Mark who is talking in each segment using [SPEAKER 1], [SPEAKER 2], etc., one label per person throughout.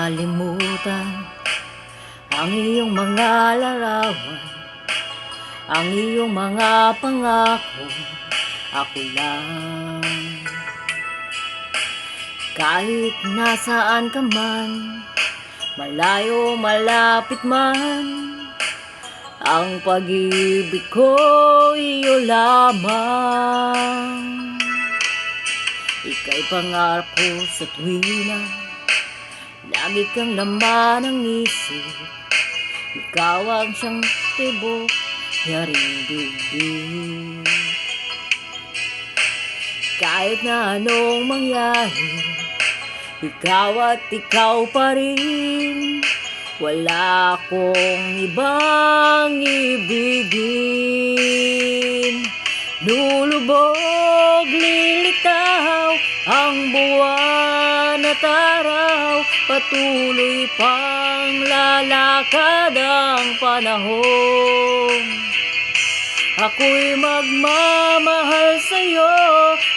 [SPEAKER 1] makalimutan ang iyong mga larawan, ang iyong mga pangako. Ako lang, kahit nasaan ka man, malayo malapit man, ang pag-ibig ko iyo lamang. Ika'y pangarap ko sa tuwina, lagi kang laman ng isip. Ikaw ang siyang tibok, yaring dibdib. Kahit na anong mangyari, ikaw at ikaw pa rin. Wala akong ibang ibigin. Lulubog, lilitaw ang buwan at araw, patuloy pang lalakad ang panahon. Ako'y magmamahal sa'yo,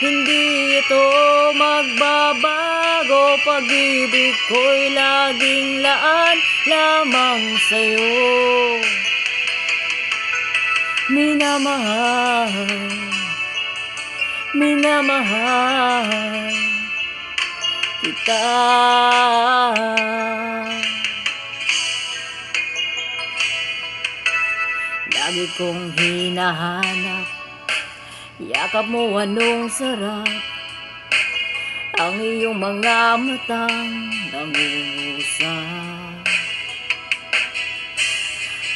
[SPEAKER 1] hindi ito magbabago. Pag-ibig ko'y laging laan lamang sa'yo. Minamahal, minamahal kita. Lagi kong hinahanap, yakap mo anong sarap, ang iyong mga matang nangungusap.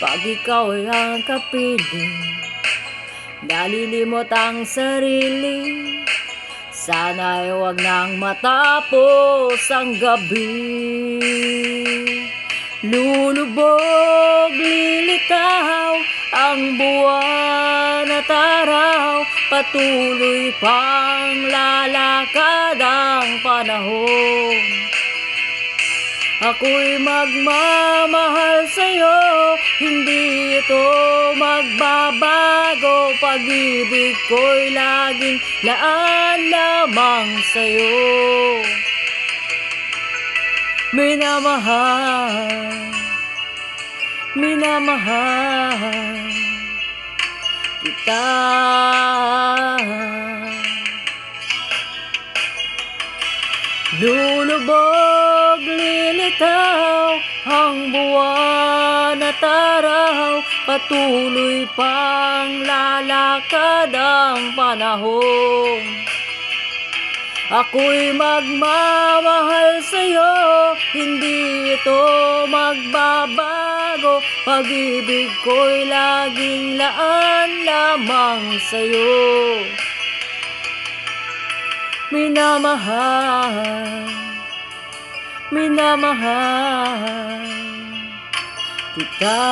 [SPEAKER 1] Pag ikaw ay ang kapiling, nalilimot ang sarili. Sana'y huwag nang matapos ang gabi. Lulubog, lilitaw ang buwan at araw, patuloy pang lalakad ang panahon. Ako'y magmamahal sa'yo, hindi ito magbabago. Pag-ibig ko'y laging laan lamang sa'yo. Minamahal, minamahal kita. Lulubog, lilitaw ang buwan at araw, patuloy pang lalakad ang panahon. Ako'y magmamahal sa'yo, hindi ito magbabago. Pag-ibig ko'y laging laan lamang sa'yo. Minamahal, minamahal kita.